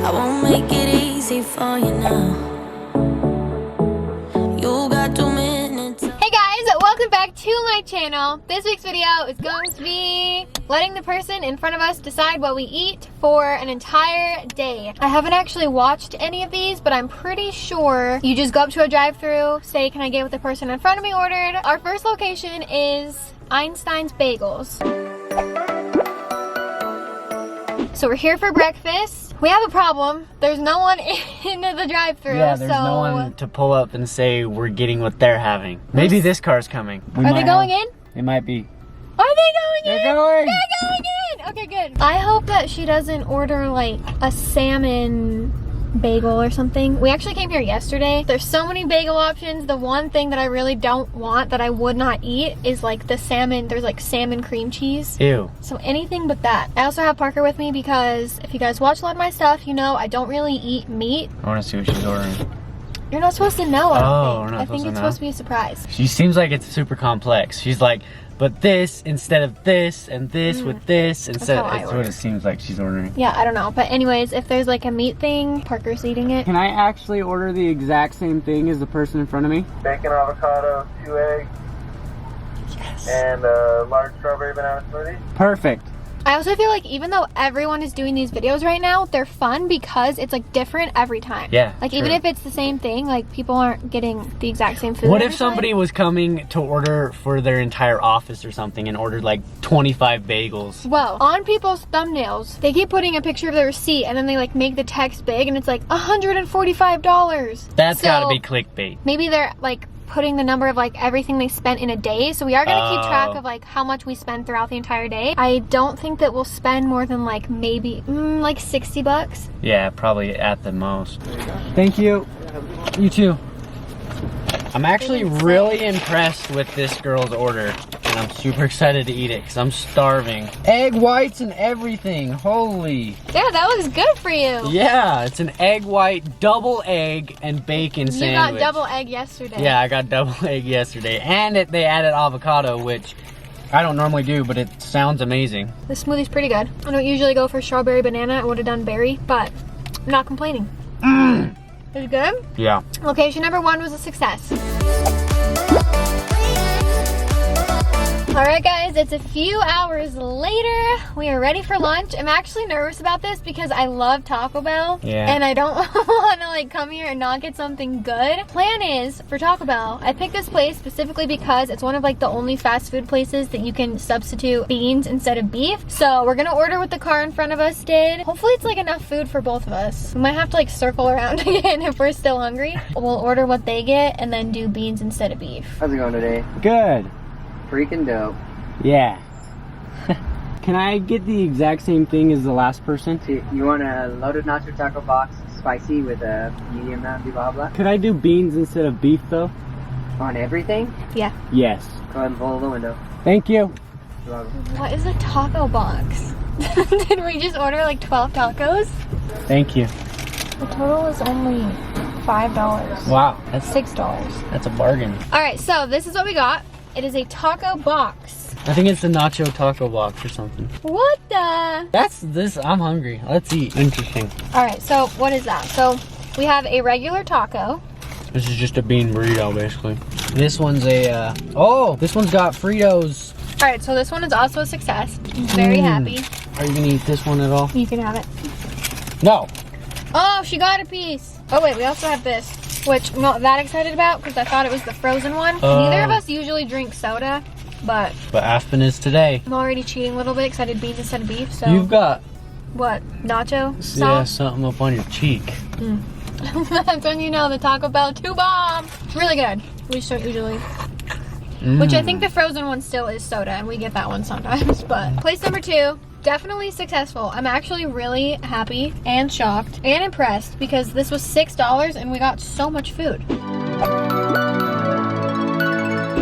I won't make it easy for you now. You got 2 minutes. Hey guys, welcome back to my channel. This week's video is going to be letting the person in front of us decide what we eat for an entire day. I haven't actually watched any of these, but I'm pretty sure you just go up to a drive-thru, say, can I get what the person in front of me ordered? Our first location is EINSTEIN'S Bagels. So we're here for breakfast. We have a problem. There's no one in the drive-thru. Yeah, there's no one to pull up and say we're getting what they're having. Maybe this car's coming. Are they going in? They might be. Are they going in? They're going! They're going in! Okay, good. I hope that she doesn't order like a salmon bagel or something. We actually came here yesterday. There's so many bagel options. The one thing that I really don't want, that I would not eat, is like the salmon. There's like salmon cream cheese. Ew. So anything but that. I also have Parker with me because if you guys watch a lot of my stuff, you know I don't really eat meat. I want to see what she's ordering. You're not supposed to know, I don't think. I think it's supposed to be a surprise. She seems like it's super complex. She's like, but this instead of this, and this with this instead. That's what it seems like she's ordering. Yeah, I don't know. But anyways, if there's like a meat thing, Parker's eating it. Can I actually order the exact same thing as the person in front of me? Bacon, avocado, 2 eggs, Yes. and a large strawberry banana smoothie. Perfect. I also feel like even though everyone is doing these videos right now, they're fun because it's like different every time. Yeah, like even if it's the same thing, like people aren't getting the exact same food. What if somebody was coming to order for their entire office or something and ordered like 25 bagels? Well, on people's thumbnails, they keep putting a picture of their receipt and then they like make the text big and it's like $145. That's gotta be clickbait. Maybe they're like putting the number of like everything they spent in a day, so we are going to keep track of like how much we spend throughout the entire day. I don't think that we'll spend more than like maybe like 60 bucks. Yeah, probably at the most. Thank you. You too. I'm actually really impressed with this girl's order, and I'm super excited to eat it because I'm starving. Egg whites and everything. Holy. Yeah, that looks good for you. Yeah, it's an egg white, double egg, and bacon sandwich. You got double egg yesterday. Yeah, I got double egg yesterday. And they added avocado, which I don't normally do, but it sounds amazing. The smoothie's pretty good. I don't usually go for strawberry banana. I would have done berry, but I'm not complaining. Is it good? Yeah. Location number 1 was a success. Alright guys, it's a few hours later. We are ready for lunch. I'm actually nervous about this because I love Taco Bell. Yeah. And I don't want to like come here and not get something good. Plan is, for Taco Bell, I picked this place specifically because it's one of like the only fast food places that you can substitute beans instead of beef. So we're gonna order what the car in front of us did. Hopefully it's like enough food for both of us. We might have to like circle around again if we're still hungry. We'll order what they get and then do beans instead of beef. How's it going today? Good. Freaking dope. Yeah. Can I get the exact same thing as the last person? So you want a loaded nacho taco box, spicy with a medium mountain blah blah? Could I do beans instead of beef though? On everything? Yeah. Yes. Go ahead and pull the window. Thank you. You're welcome. What is a taco box? Did we just order like 12 tacos? Thank you. The total is only $5. Wow, that's $6. a bargain. All right, so this is what we got. It is a taco box. I think it's the nacho taco box or something. What the? That's this. I'm hungry. Let's eat. Interesting. All right, so what is that? So we have a regular taco. This is just a bean burrito, basically. This one's a, oh, this one's got Fritos. All right, so this one is also a success. I'm very happy. Are you gonna eat this one at all? You can have it. No. Oh, she got a piece. Oh wait, we also have this, which I'm not that excited about because I thought it was the frozen one. Neither of us usually drink soda, but Aspen is today. I'm already cheating a little bit because I did beans instead of beef, so. You've got, What, nacho sauce? yeah, something up on your cheek. That's when you know the Taco Bell 2 bomb. It's really good. We just don't usually. Which I think the frozen one still is soda, and we get that one sometimes. But place number 2, definitely successful. I'm actually really happy and shocked and impressed because this was $6 and we got so much food.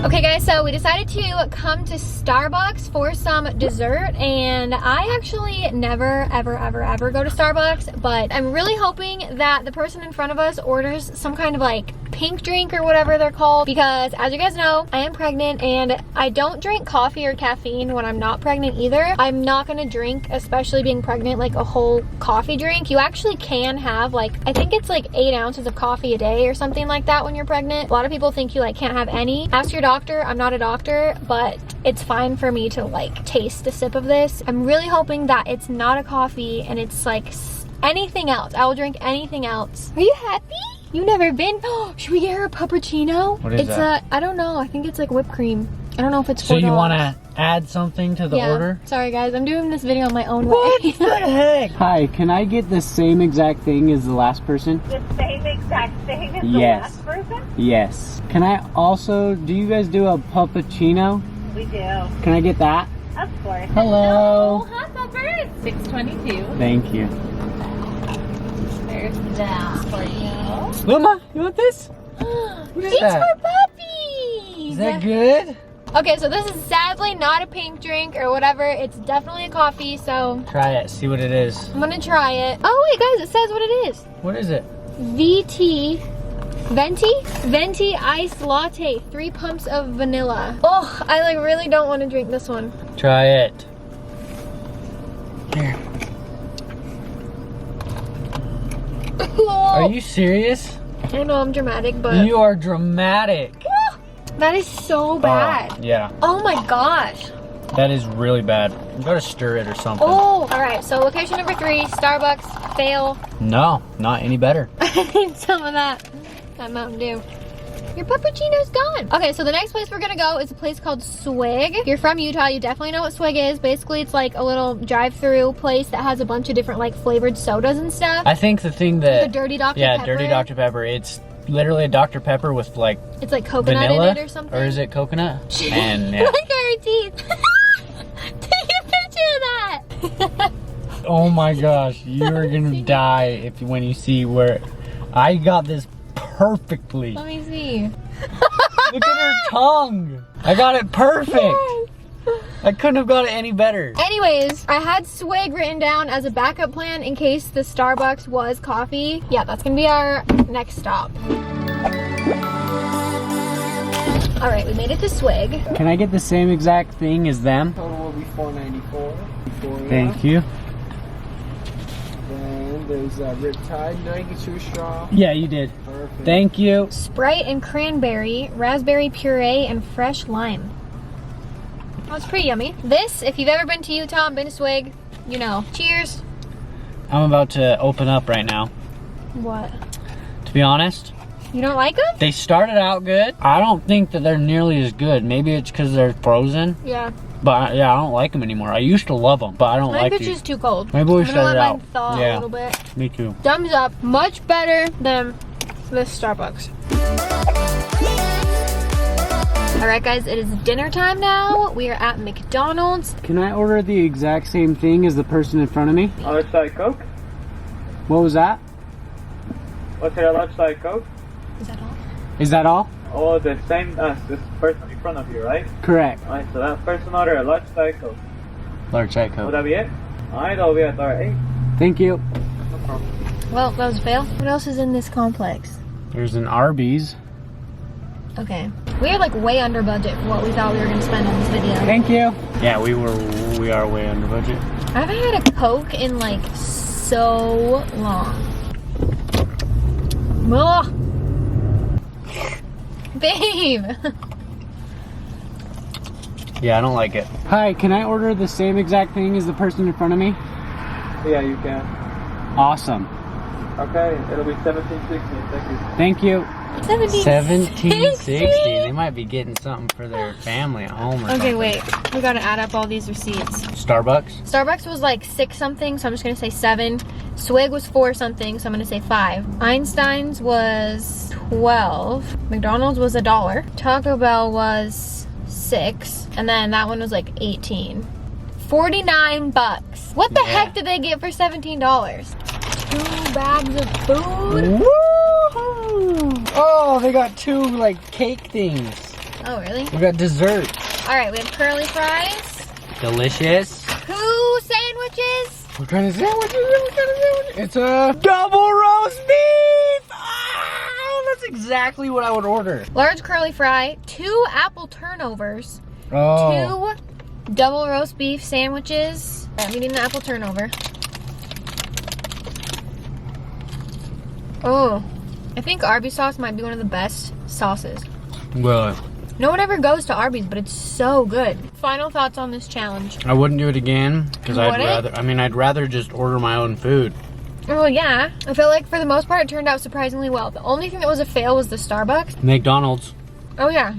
Okay guys, so we decided to come to Starbucks for some dessert, and I actually never ever go to Starbucks, but I'm really hoping that the person in front of us orders some kind of like pink drink or whatever they're called, because as you guys know, I am pregnant and I don't drink coffee or caffeine when I'm not pregnant either. I'm not gonna drink, especially being pregnant, like a whole coffee drink. You actually can have like, I think it's like 8 ounces of coffee a day or something like that when you're pregnant. A lot of people think you like can't have any. Ask your doctor. I'm not a doctor, but it's fine for me to like taste a sip of this. I'm really hoping that it's not a coffee and it's like anything else. I will drink anything else. Are you happy? You've never been? Oh, should we get her a puppuccino? What is that? I don't know. I think it's like whipped cream. I don't know if it's So you $4. want to add something to the order? Sorry guys, I'm doing this video on my own What way. the heck? Hi, can I get the same exact thing as the last person? The same exact thing as Yes. the last person? Yes. Can I also, do you guys do a puppuccino? We do. Can I get that? Of course. Hello. Hot peppers. 622. Thank you. There's that for you. Wilma, you want this? What is It's that? for puppies! Is that good? Okay, so this is sadly not a pink drink or whatever. It's definitely a coffee, so Try it, see what it is. I'm gonna try it. Oh wait guys, it says what it is. What is it? Venti iced latte, 3 pumps of vanilla. Oh, I like really don't want to drink this one. Try it. Here. Are you serious? I know I'm dramatic, but You are dramatic. that is so bad. Yeah, Oh my gosh. that is really bad. You gotta stir it or something. Oh, all right. So location number 3, Starbucks, fail. No, not any better. I need some of that Mountain Dew. Your puppuccino's gone. Okay, so the next place we're gonna go is a place called SWIG. If you're from Utah, you definitely know what SWIG is. Basically, it's like a little drive-through place that has a bunch of different like flavored sodas and stuff. I think the thing that... The Dirty Dr. Yeah, Pepper. Dirty Dr. Pepper. It's literally a Dr. Pepper with like It's like coconut vanilla, in it or something. or is it coconut? And yeah. Look at her teeth. Take a picture of that. Oh my gosh, you are gonna die when you see where I got this perfectly. Let me see. Look at her tongue. I got it perfect. I couldn't have got it any better. Anyways, I had SWIG written down as a backup plan in case the Starbucks was coffee. Yeah, that's gonna be our next stop. All right, we made it to SWIG. Can I get the same exact thing as them? Total will be $4.94. Thank you. Then there's Riptide. Did I get you a straw? Yeah, you did. Perfect. Thank you. Sprite and cranberry, raspberry puree, and fresh lime. That's pretty yummy. This, if you've ever been to Utah and been to SWIG, you know. Cheers. I'm about to open up right now. What? To be honest, You don't like them? they started out good. I don't think that they're nearly as good. Maybe it's because they're frozen. Yeah. But yeah, I don't like them anymore. I used to love them, but I don't My like bitch these. is too cold. Maybe we I'm should gonna let let it mine out. thaw a Yeah, little bit. me too. Thumbs up. Much better than this Starbucks. Alright guys, it is dinner time now. We are at McDonald's. Can I order the exact same thing as the person in front of me? Large Diet Coke? What was that? What's your large Diet Coke? Is that all? Is that all? Oh, the same as this person in front of you, right? Correct. Alright, so that person ordered a large Diet Coke. Large Diet Would Coke. that be it? Alright, that'll be at our 8. Thank you. Well, that was a fail. What else is in this complex? There's an Arby's. Okay. We are like way under budget for what we thought we were gonna spend on this video. Thank you. Yeah, we are way under budget. I haven't had a Coke in like so long. Ugh. Babe! Yeah, I don't like it. Hi, can I order the same exact thing as the person in front of me? Yeah, you can. Awesome. Okay, it'll be 1760. Thank you. Thank you. 1760. 1760. They might be getting something for their family at home or Okay, something. wait. We gotta add up all these receipts. Starbucks? Starbucks was like 6 something, so I'm just gonna say 7. SWIG was 4 something, so I'm gonna say 5. EINSTEIN'S was 12. McDonald's was $1. Taco Bell was 6. And then that one was like 18. 49 bucks. What the Yeah. heck did they get for $17? 2 bags of food? Woo! Oh, they got 2 like cake things. Oh, really? We got dessert. All right, we have curly fries. Delicious. 2 sandwiches. What kind of sandwich is it? What kind of sandwich? It's a double roast beef! Ah, let's That's exactly what I would order. Large curly fry, 2 apple turnovers, Oh. 2 double roast beef sandwiches. I'm eating the apple turnover. Oh, I think Arby's sauce might be one of the best sauces. Well, No one ever goes to Arby's, but it's so good. Final thoughts on this challenge? I wouldn't do it again because You wouldn't? I'd rather just order my own food. Well, yeah. I feel like for the most part, it turned out surprisingly well. The only thing that was a fail was the Starbucks. McDonald's. Oh, yeah.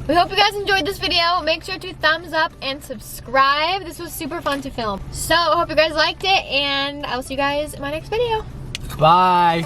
We hope you guys enjoyed this video. Make sure to thumbs up and subscribe. This was super fun to film. So, I hope you guys liked it, and I will see you guys in my next video. Bye.